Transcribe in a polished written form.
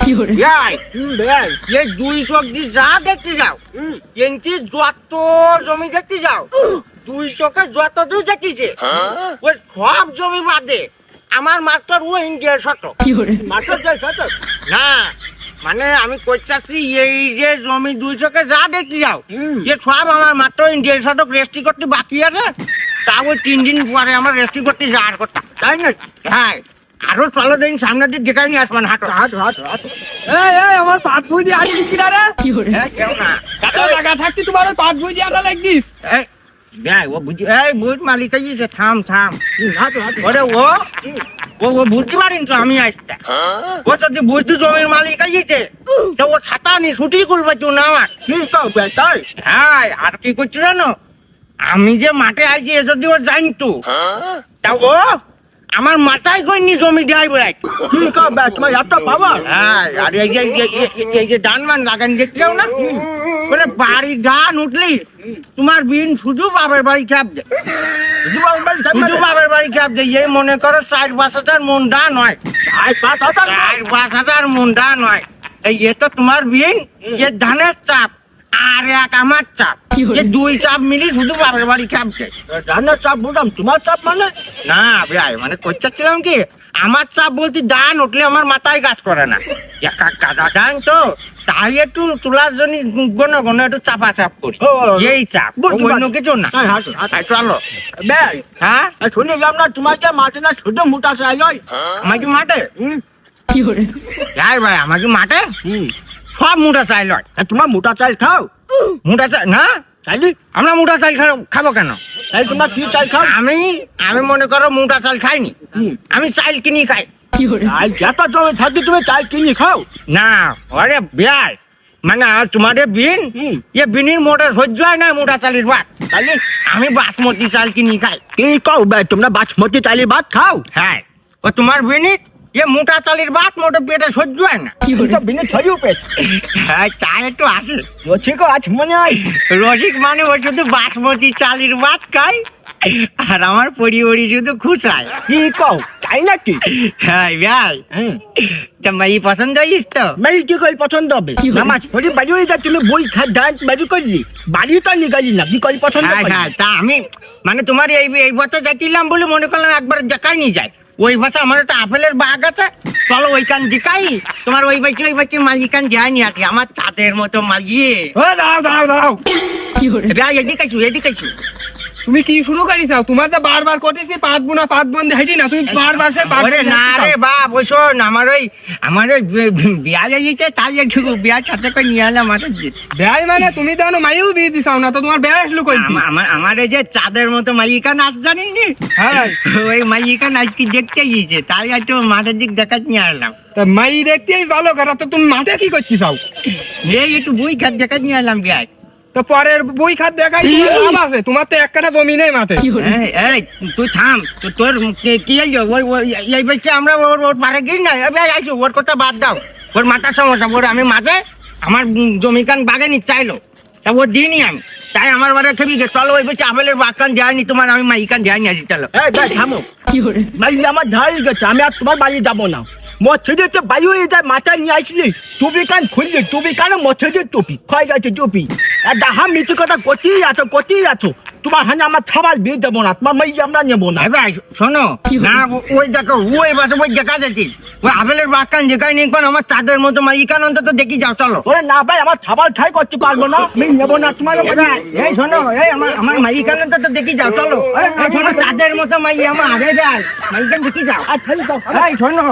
ভাই এই 200 দি যা দেখতে যাও এনটি যত জমি দেখতে যাও 200 যত দূর যাচ্ছে ওই সব জমি বাদে আমার মাত্র ও ইন্ডিয়ার শতক মাত্র শতক না মানে আমি কইতাছি এই যে জমি 200 যা দেখতে যাও যে সব আমার মাত্র ইন্ডিয়ার শতক রেস্টি করতে বাকি আছে তা ওই 3 দিন পরে আমার রেস্টি করতে যাওয়ার কথা তাই না হ্যাঁ আরো চলো দিন সামনে দিয়ে দেখাই নিয়ে আসবেন হাঁটো হাঁটো হাঁটো হাঁটো এই আমার পাট বই দিয়ে আনিস কিনা রে কেউ না কত টাকা থাকতি তোমার ওই পাট বই দিয়ে আনা লাগদিস এই দেখ ও বুঝি এই বুঝ মালিক আইছে থাম থাম হাঁটো হাঁটো ওরে ও বুঝতে পারিন তো আমি আসতে ও যদি বুঝতে জমির মালিক আইছে তো ও ছাতা নি ছুটি করবে তো না আমার কি কও তাই হ্যাঁ আর কি করছ জানো আমি যে মাঠে আইছি যদি ও জানতো তা ও আমার মাথায় কইনি জমি দেয় বলাই কি কও তোমার এত পাওয়ার হ্যাঁ আর এই যে ধান মান লাগান দেখছও না মানে বাড়ি ধান উঠলি তোমার বিন শুধু বাবার বাড়ি খাপ দে শুধু বাবার বাড়ি খাপ দে এই মনে করো 4-5 মন ধান হয় 4-5 মন ধান হয় এই তো তোমার বিন যে ধানের চাপ আর এক আমার চাপ যে 2 চাপ মিলি শুধু বাবার বাড়ি খাপছে ধানের চাপ বললাম তোমার চাপ মানে না ভাই মানে কইছিলাম কি আমার চাপ বলতে ধান উঠলে আমার মাথায় কাজ করে না কাদা ধান তো তাই একটু তোলার জন্য গণ গণ একটু চাপা চাপ করি এই চাপ অন্য কিছু না চলো হ্যাঁ শুনলাম না তোমাকে মাঠে না শুধু মোটা চাই আমাকে মাঠে যাই ভাই আমাকে মাঠে সব মোটা চাইল তোমার মোটা চাল খাও মোটা চাল না চাইলি আমরা মোটা চাল খাবো কেন তোমার কি চাল খাও আমি মনে করো মোটা চাল খাইনি আমি চাল কিনি খাই যত জমি থাকতে তুমি চাল কিনি খাও না আরে বিয়ার মানে তোমাদের বিন এ বিনির মোটা সহ্য হয় না মোটা চালের ভাত তাহলে আমি বাসমতি চাল কিনি খাই কি কও ভাই তোমরা বাসমতি চালের ভাত খাও হ্যাঁ ও তোমার বিনির ये मोटा चालीर बात मोटे पेटे सह्य है ना तो बिना थयो पेट হ্যাঁ তাই একটু আসে রসিকও আজ মনে হয় রসিক মানে ওই শুধু বাসমতি চালের ভাত খায় আর আমার পরিবারই শুধু খুশায় কি কও তাই নাকি হ্যাঁ ভাই তা মাই পছন্দ হইস তো মাই কি কই পছন্দ হবে নামাজ পড়ি বাড়ি হয়ে যাচ্ছে বই খা ডান্স বাড়ি করলি বাড়ি তো নিগালি না কি কই পছন্দ হ্যাঁ তা আমি মানে তোমার এই বছর যাচ্ছিলাম বলে মনে করলাম একবার দেখাই নিয়ে যায় ওই ভাষা আমার একটা আপেলের বাগ আছে চলো ওইখান দিকাই তোমার ওই বাচ্চা মালিকান যায়নি আর কি আমার চাঁদের মতো মালিয়ে দাঁড়াও এদিকে তুমি কি শুরু করি চাও তোমার তো বারবার কটেছি পাঁচ বোন দেখাইছি না তুমি বারবার সে না রে বাপ ওই শোন আমার ওই বিয়া যাইছে তাই একটু বিয়ার সাথে করে নিয়ে এলাম মাঠে বিয়াই মানে তুমি তো মাইও বিয়ে দিছাও না তো তোমার বিয়া আসলো কই আমার এই যে চাঁদের মতো মাইকা নাচ জানি নি হ্যাঁ ওই মাইকা নাচ কি দেখতে গিয়েছে তাই একটু মাঠের দিক দেখাতে নিয়ে আসলাম তা মাই দেখতেই ভালো কথা তো তুমি মাঠে কি করতে চাও এই একটু বই খাত দেখাতে নিয়ে এলাম বিয়ায় তো পরের বই খাত দেখাই লাভ আছে তোমার তো এক কাঠা জমি নেই মাঠে এই তুই থাম তোর কি এই বলছে আমরা ওর পারে গিয়ে না আইসো ওর কথা বাদ দাও ওর মাথার সমস্যা ওর আমি মাঝে আমার জমিকান বাগে নি চাইলো তা ও দিইনি আমি তাই আমার বাড়ি খেবি গে চলো ওই বলছে আপেলের বাগান যায়নি তোমার আমি মাইকান যায়নি আছি চলো থামো মাই আমার ধাই গেছে আমি আর তোমার বাড়ি যাবো না মৎস্যদের বায়ু হয়ে যায় মাথায় নিয়ে আসলি টুপি কান খুললি টুপি কানে মৎস্যদের টুপি ক্ষয় গেছে টুপি আর ডাহা মিচু কথা করতেই আছো তোমার হানে আমার ছাবাল বিয়ে দেবো না তোমার মাই আমরা নেবো না ভাই শোনো না ওই দেখো ওই বাসে ওই দেখা যাচ্ছিস ওই আপেলের বাগান যেখানে নেই আমার চাঁদের মতো মাইকান অন্তত দেখি যাও চলো ওরে না ভাই আমার ছাবাল ঠাই করতে পারবো না আমি নেবো না তোমার এই শোনো এই আমার মাইকান অন্তত দেখি যাও চলো শোনো চাঁদের মতো মাই আমার আগে যায় মাইকান দেখি যাও আর ছেড়ে যাও এই শোনো